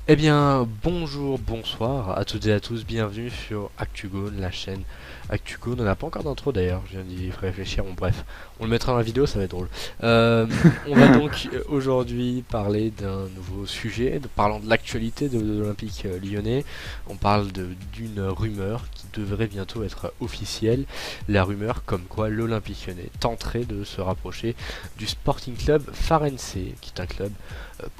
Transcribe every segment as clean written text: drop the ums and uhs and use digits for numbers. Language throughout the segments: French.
Eh bien, bonjour, bonsoir à toutes et à tous, bienvenue sur ActuGone, la chaîne ActuGone. On n'a pas encore d'intro d'ailleurs, je viens d'y réfléchir, bon bref, on le mettra dans la vidéo, ça va être drôle. On va donc aujourd'hui parler d'un nouveau sujet, parlant de l'actualité de l'Olympique lyonnais. On parle d'une rumeur qui devrait bientôt être officielle, la rumeur comme quoi l'Olympique lyonnais tenterait de se rapprocher du Sporting Club Farense, qui est un club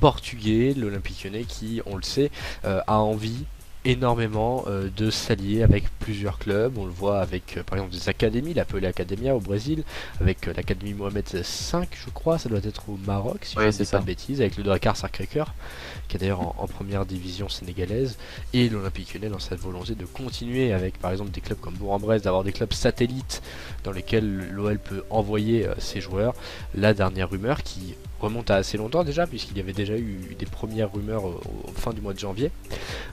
portugais, l'Olympique Lyonnais qui, on le sait, a envie énormément de s'allier avec plusieurs clubs. On le voit avec par exemple des académies, l'Apple Academia au Brésil, avec l'Académie Mohamed V, je crois, ça doit être au Maroc si je Oui, ne c'est dis pas de ça. bêtises, avec le Dakar Sacré-Cœur, qui est d'ailleurs en première division sénégalaise, et l'Olympique Lyonnais dans cette volonté de continuer avec par exemple des clubs comme Bourg-en-Bresse, d'avoir des clubs satellites dans lesquels l'OL peut envoyer ses joueurs. La dernière rumeur qui remonte à assez longtemps déjà, puisqu'il y avait déjà eu des premières rumeurs au fin du mois de janvier.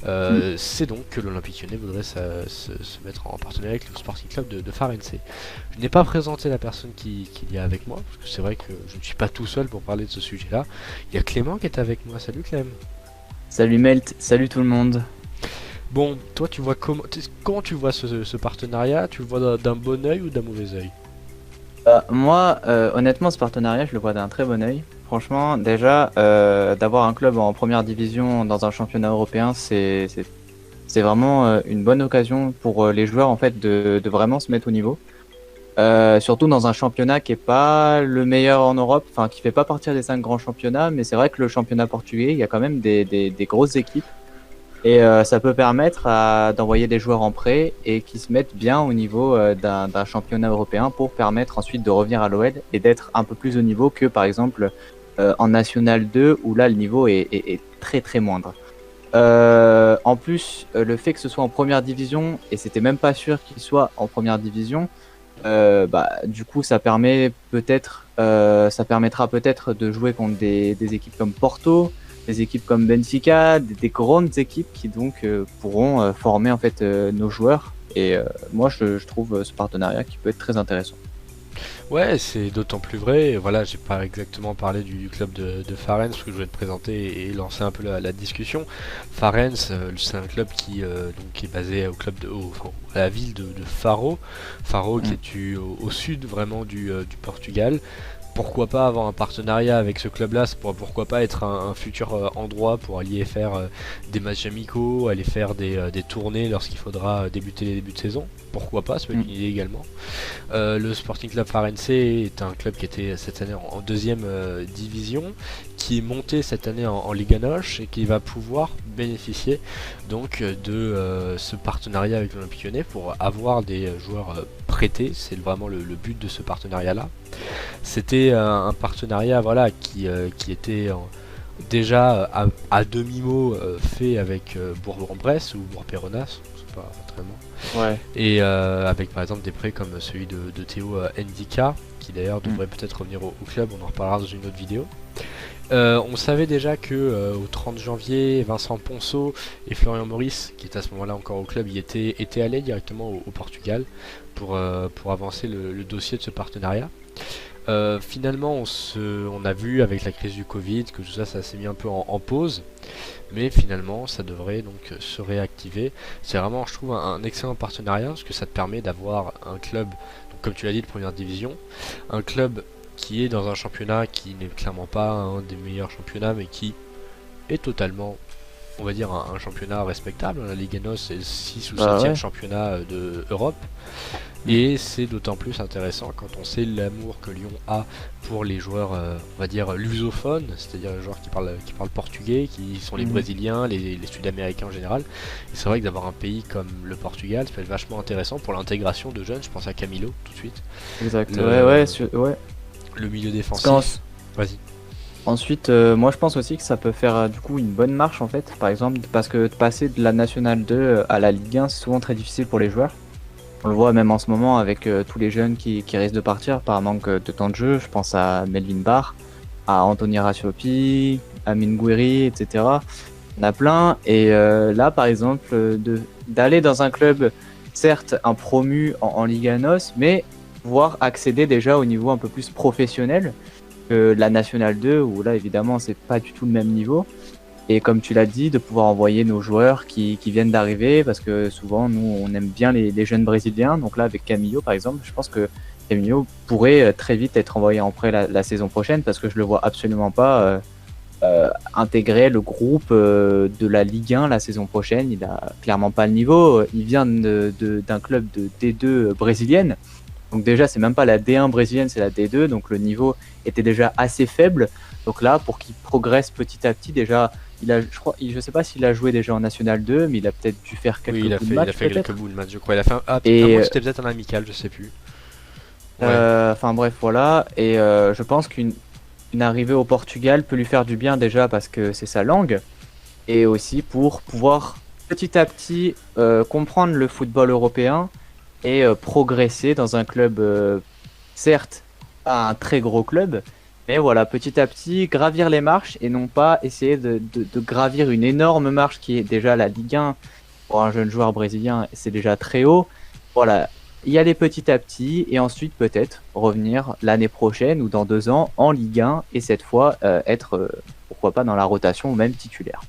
Mm. C'est donc que l'Olympique Lyonnais voudrait se mettre en partenariat avec le Sporting Club de Farense. Je n'ai pas présenté la personne qui y a avec moi, parce que c'est vrai que je ne suis pas tout seul pour parler de ce sujet-là. Il y a Clément qui est avec moi. Salut Clem. Salut Melt, salut tout le monde. Bon, toi tu vois comment tu vois ce partenariat? Tu le vois d'un bon oeil ou d'un mauvais oeil? Moi, honnêtement, ce partenariat, je le vois d'un très bon œil. Franchement, déjà, d'avoir un club en première division dans un championnat européen, c'est vraiment une bonne occasion pour les joueurs en fait de vraiment se mettre au niveau. Surtout dans un championnat qui est pas le meilleur en Europe, enfin qui fait pas partie des 5 grands championnats, mais c'est vrai que le championnat portugais, il y a quand même des grosses équipes. Et ça peut permettre d'envoyer des joueurs en prêt et qui se mettent bien au niveau d'un championnat européen pour permettre ensuite de revenir à l'OL et d'être un peu plus au niveau que par exemple en National 2 où là le niveau est très très moindre. En plus, le fait que ce soit en première division et c'était même pas sûr qu'il soit en première division, bah, du coup ça permettra peut-être de jouer contre des équipes comme Porto, des équipes comme Benfica, des grandes équipes qui donc pourront former en fait nos joueurs. Et moi, je trouve ce partenariat qui peut être très intéressant. Ouais, c'est d'autant plus vrai. Voilà, j'ai pas exactement parlé du club de Farense parce que je voulais te présenter et lancer un peu la discussion. Farense, c'est un club qui est basé au club enfin, à la ville de Faro. Faro qui Mm. est au sud vraiment du Portugal. Pourquoi pas avoir un partenariat avec ce club-là, pourquoi pas être un futur endroit pour aller faire des matchs amicaux, aller faire des tournées lorsqu'il faudra débuter les débuts de saison. Pourquoi pas, ça peut être Mm. une idée également. Le Sporting Club Farense est un club qui était cette année en deuxième division, qui est monté cette année en Liga NOS et qui va pouvoir bénéficier donc de ce partenariat avec l'Olympique Lyonnais pour avoir des joueurs prêtés. C'est vraiment le but de ce partenariat-là. C'était un partenariat voilà, qui était déjà à demi-mot fait avec Bourg-en-Bresse ou Bourg-Péronas, c'est pas vraiment. Ouais. Et avec par exemple des prêts comme celui de Théo Ndika, qui d'ailleurs Mm. devrait peut-être revenir au club, on en reparlera dans une autre vidéo. On savait déjà que au 30 janvier, Vincent Ponceau et Florian Maurice, qui étaient à ce moment-là encore au club, étaient allés directement au Portugal pour avancer le dossier de ce partenariat. Finalement, on a vu avec la crise du Covid que tout ça, ça s'est mis un peu en pause, mais finalement, ça devrait donc se réactiver. C'est vraiment, je trouve, un excellent partenariat parce que ça te permet d'avoir un club, donc comme tu l'as dit, de première division, un club qui est dans un championnat qui n'est clairement pas un des meilleurs championnats, mais qui est totalement, on va dire, un championnat respectable. La Ligue NOS c'est le 6 ou Bah 7e ouais. championnat de Europe. Mm. Et c'est d'autant plus intéressant quand on sait l'amour que Lyon a pour les joueurs, on va dire, lusophones, c'est-à-dire les joueurs qui parlent portugais, qui sont les Mhm. Brésiliens, les Sud-Américains en général. Et c'est vrai que d'avoir un pays comme le Portugal, ça peut être vachement intéressant pour l'intégration de jeunes. Je pense à Camilo tout de suite. Exact. Ouais, Le, ouais, ouais. le milieu Parce défensif. Vas-y. qu'ensuite, moi je pense aussi que ça peut faire du coup une bonne marche en fait. Par exemple, parce que de passer de la Nationale 2 à la Ligue 1, c'est souvent très difficile pour les joueurs. On le voit même en ce moment avec tous les jeunes qui risquent de partir par manque de temps de jeu. Je pense à Melvin Barr, à Anthony Rasiopi, à Minguiri, etc. On a plein. Et là, par exemple, d'aller dans un club, certes un promu en Liga NOS, mais pouvoir accéder déjà au niveau un peu plus professionnel que la Nationale 2, où là, évidemment, c'est pas du tout le même niveau. Et comme tu l'as dit, de pouvoir envoyer nos joueurs qui viennent d'arriver, parce que souvent, nous, on aime bien les jeunes Brésiliens. Donc là, avec Camillo, par exemple, je pense que Camillo pourrait très vite être envoyé en prêt la saison prochaine, parce que je le vois absolument pas intégrer le groupe de la Ligue 1 la saison prochaine. Il a clairement pas le niveau. Il vient d'un club de D2 brésilienne. Donc déjà, c'est même pas la D1 brésilienne, c'est la D2. Donc le niveau était déjà assez faible. Donc là, pour qu'il progresse petit à petit, déjà, je sais pas s'il a joué déjà en National 2, mais il a peut-être dû faire quelques Oui, bouts de match, il a fait peut-être. quelques bouts de match, je crois. Il a fait à Et moins c'était peut-être un amical, je sais plus. Ouais. enfin bref, voilà. Et je pense qu'une arrivée au Portugal peut lui faire du bien déjà parce que c'est sa langue, et aussi pour pouvoir petit à petit comprendre le football européen et progresser dans un club, certes pas un très gros club, mais voilà, petit à petit gravir les marches et non pas essayer de gravir une énorme marche qui est déjà la Ligue 1 pour un jeune joueur brésilien, c'est déjà très haut. Voilà, y aller petit à petit et ensuite peut-être revenir l'année prochaine ou dans 2 ans en Ligue 1 et cette fois être pourquoi pas dans la rotation ou même titulaire.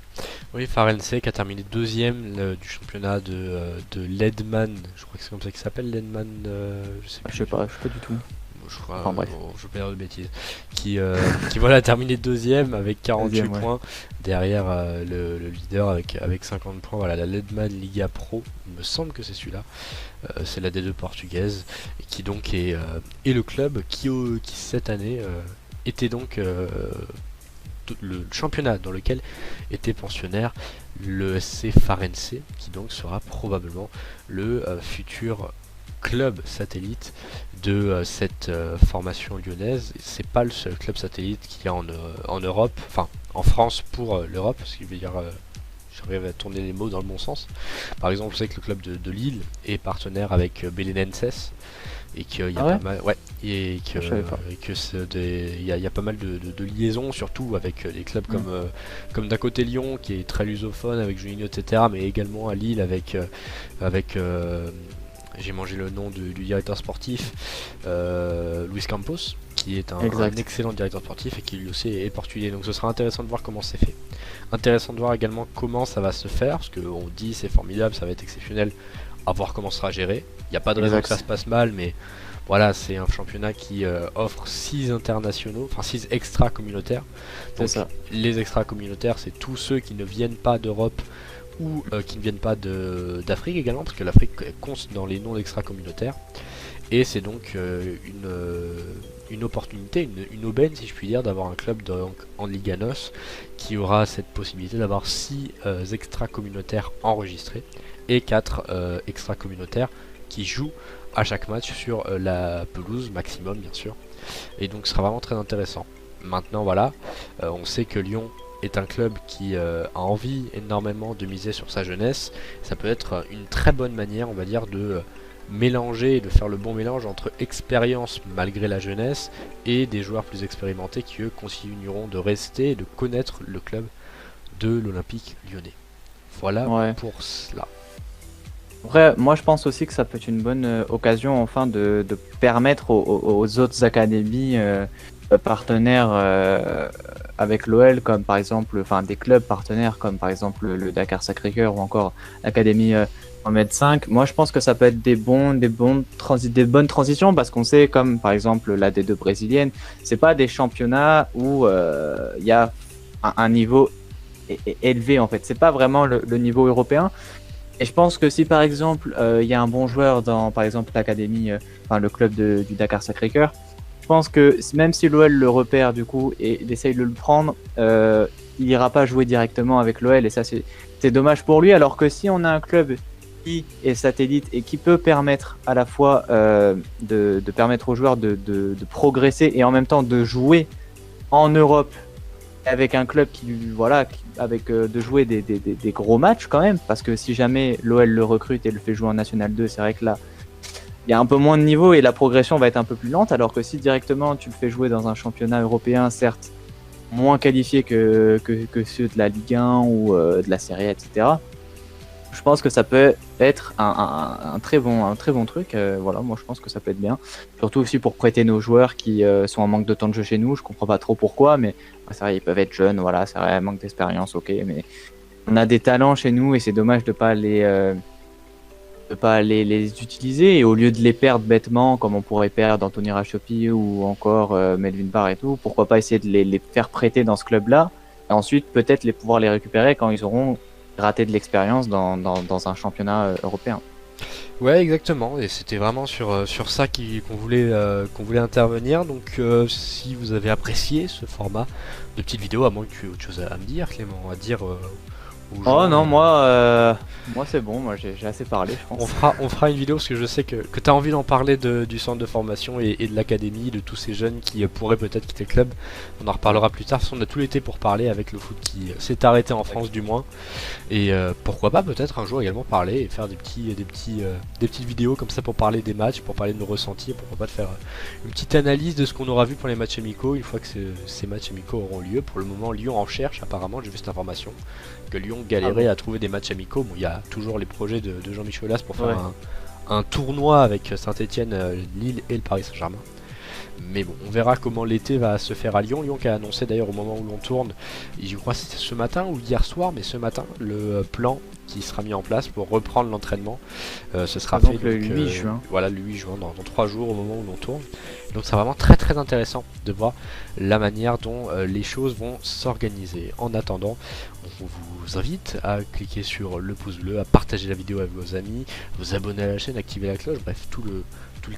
Oui, Farense qui a terminé deuxième du championnat de Ledman, je crois que c'est comme ça qu'il s'appelle, Ledman, je sais plus. Je sais pas du tout. Je crois, Enfin, bref. je vais pas dire de bêtises, qui voilà, a terminé deuxième avec 48 Deuxième, ouais. points, derrière le leader avec 50 points, voilà, la Ledman Liga Pro, il me semble que c'est celui-là, c'est la D2 portugaise, et qui donc est le club qui cette année était donc le championnat dans lequel était pensionnaire le SC Farense, qui donc sera probablement le futur club satellite de cette formation lyonnaise. C'est pas le seul club satellite qu'il y a en Europe, enfin en France pour l'Europe, parce qu'il veut dire j'arrive à tourner les mots dans le bon sens. Par exemple, je sais que le club de Lille est partenaire avec Belenenses, et qu'il y a pas mal, ouais, et que il y a pas mal de liaisons, surtout avec des clubs comme d'un côté Lyon qui est très lusophone avec Juninho, etc., mais également à Lille avec j'ai mangé le nom du directeur sportif, Luis Campos, qui est un excellent directeur sportif et qui lui aussi est portugais. Donc ce sera intéressant de voir comment c'est fait. Intéressant de voir également comment ça va se faire, parce qu'on dit c'est formidable, ça va être exceptionnel, à voir comment ça sera géré. Il n'y a pas de raison que ça se passe mal, mais voilà, c'est un championnat qui offre 6 internationaux, enfin 6 extra-communautaires. Donc ça. Les extra-communautaires, c'est tous ceux qui ne viennent pas d'Europe ou qui ne viennent pas d'Afrique également, parce que l'Afrique compte dans les noms extra-communautaires. Et c'est donc une opportunité, une aubaine si je puis dire, d'avoir un club en Liga NOS qui aura cette possibilité d'avoir 6 extra-communautaires enregistrés et 4 extra-communautaires qui jouent à chaque match sur la pelouse maximum, bien sûr. Et donc ce sera vraiment très intéressant. Maintenant voilà, on sait que Lyon est un club qui a envie énormément de miser sur sa jeunesse. Ça peut être une très bonne manière, on va dire, de mélanger, de faire le bon mélange entre expérience malgré la jeunesse et des joueurs plus expérimentés qui eux continueront de rester et de connaître le club de l'Olympique Lyonnais. Voilà pour cela. Après, moi je pense aussi que ça peut être une bonne occasion enfin de permettre aux autres académies partenaires avec l'OL, comme par exemple, enfin des clubs partenaires comme par exemple le Dakar Sacré-Cœur ou encore l'Académie Mohamed V. Moi je pense que ça peut être des bonnes transitions, parce qu'on sait, comme par exemple la D2 brésilienne, c'est pas des championnats où il y a un niveau élevé en fait, c'est pas vraiment le niveau européen. Et je pense que si par exemple il y a un bon joueur dans par exemple l'académie, enfin le club du Dakar Sacré-Cœur, je pense que même si l'OL le repère du coup et il essaye de le prendre, il ira pas jouer directement avec l'OL, et ça c'est dommage pour lui. Alors que si on a un club qui est satellite et qui peut permettre à la fois de permettre aux joueurs de progresser et en même temps de jouer en Europe avec un club de jouer des gros matchs quand même, parce que si jamais l'OL le recrute et le fait jouer en National 2, c'est vrai que là il y a un peu moins de niveau et la progression va être un peu plus lente, alors que si directement tu le fais jouer dans un championnat européen, certes moins qualifié que ceux de la Ligue 1 ou de la Serie A, etc., je pense que ça peut être un très bon truc. Voilà, moi je pense que ça peut être bien. Surtout aussi pour prêter nos joueurs qui sont en manque de temps de jeu chez nous. Je comprends pas trop pourquoi, mais c'est vrai, ils peuvent être jeunes, voilà, c'est vrai, manque d'expérience, ok, mais on a des talents chez nous et c'est dommage de pas les utiliser et au lieu de les perdre bêtement comme on pourrait perdre Anthony Rachopi ou encore Melvin Barr et tout, pourquoi pas essayer de les faire prêter dans ce club-là et ensuite peut-être pouvoir les récupérer quand ils auront raté de l'expérience dans un championnat européen. Ouais, exactement, et c'était vraiment sur ça qu'on voulait intervenir. Donc, si vous avez apprécié ce format de petite vidéo, à moins que tu aies autre chose à me dire, Clément, à dire aux gens. Oh non, moi c'est bon, moi j'ai assez parlé, je pense. On fera une vidéo parce que je sais que tu as envie d'en parler du centre de formation et de l'académie, de tous ces jeunes qui pourraient peut-être quitter le club. On en reparlera plus tard, parce qu'on a tout l'été pour parler avec le foot qui s'est arrêté en France du moins. Et pourquoi pas peut-être un jour également parler et faire des petites vidéos comme ça pour parler des matchs, pour parler de nos ressentis, pourquoi pas de faire une petite analyse de ce qu'on aura vu pour les matchs amicaux une fois que ces matchs amicaux auront lieu. Pour le moment, Lyon en cherche apparemment, j'ai vu cette information, que Lyon galérait à trouver des matchs amicaux. Bon, il y a toujours les projets de Jean-Michel Aulas pour faire un tournoi avec Saint-Etienne, Lille et le Paris Saint-Germain. Mais bon, on verra comment l'été va se faire à Lyon. Lyon qui a annoncé d'ailleurs au moment où l'on tourne, je crois que c'était ce matin ou hier soir, mais ce matin, le plan qui sera mis en place pour reprendre l'entraînement. Ce sera fait le 8 juin. Voilà, le 8 juin, dans 3 jours au moment où l'on tourne. Donc c'est vraiment très très intéressant de voir la manière dont les choses vont s'organiser. En attendant, on vous invite à cliquer sur le pouce bleu, à partager la vidéo avec vos amis, vous abonner à la chaîne, activer la cloche, bref, tout le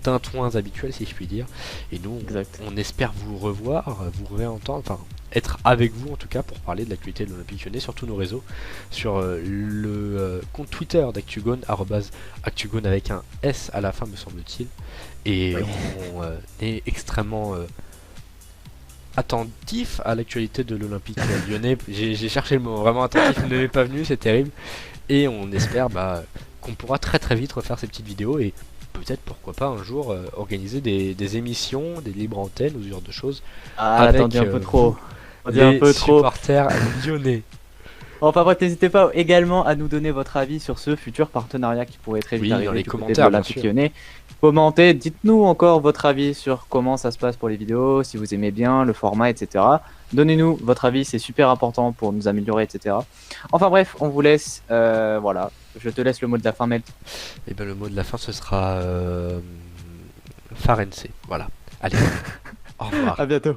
tintouin habituel si je puis dire. Et nous, on espère vous revoir, vous réentendre, enfin être avec vous en tout cas pour parler de l'actualité de l'Olympique Lyonnais sur tous nos réseaux, sur le compte Twitter d'Actugone, @Actugone avec un S à la fin me semble-t-il. Et on est extrêmement attentif à l'actualité de l'Olympique Lyonnais. J'ai cherché le mot, vraiment attentif, il ne m'est pas venu, c'est terrible. Et on espère qu'on pourra très très vite refaire ces petites vidéos et peut-être pourquoi pas un jour organiser des émissions, des libres antennes ou ce genre de choses. Avec un peu trop. Les supporters lyonnais. Enfin bref, n'hésitez pas également à nous donner votre avis sur ce futur partenariat qui pourrait très vite arriver dans les du côté commentaires, de l'Olympique Lyonnais. Commentez, dites-nous encore votre avis sur comment ça se passe pour les vidéos, si vous aimez bien le format, etc. Donnez-nous votre avis, c'est super important pour nous améliorer, etc. Enfin bref, on vous laisse, voilà. Je te laisse le mot de la fin, Mel. Et bien le mot de la fin ce sera Farense, voilà. Allez, au revoir. À bientôt.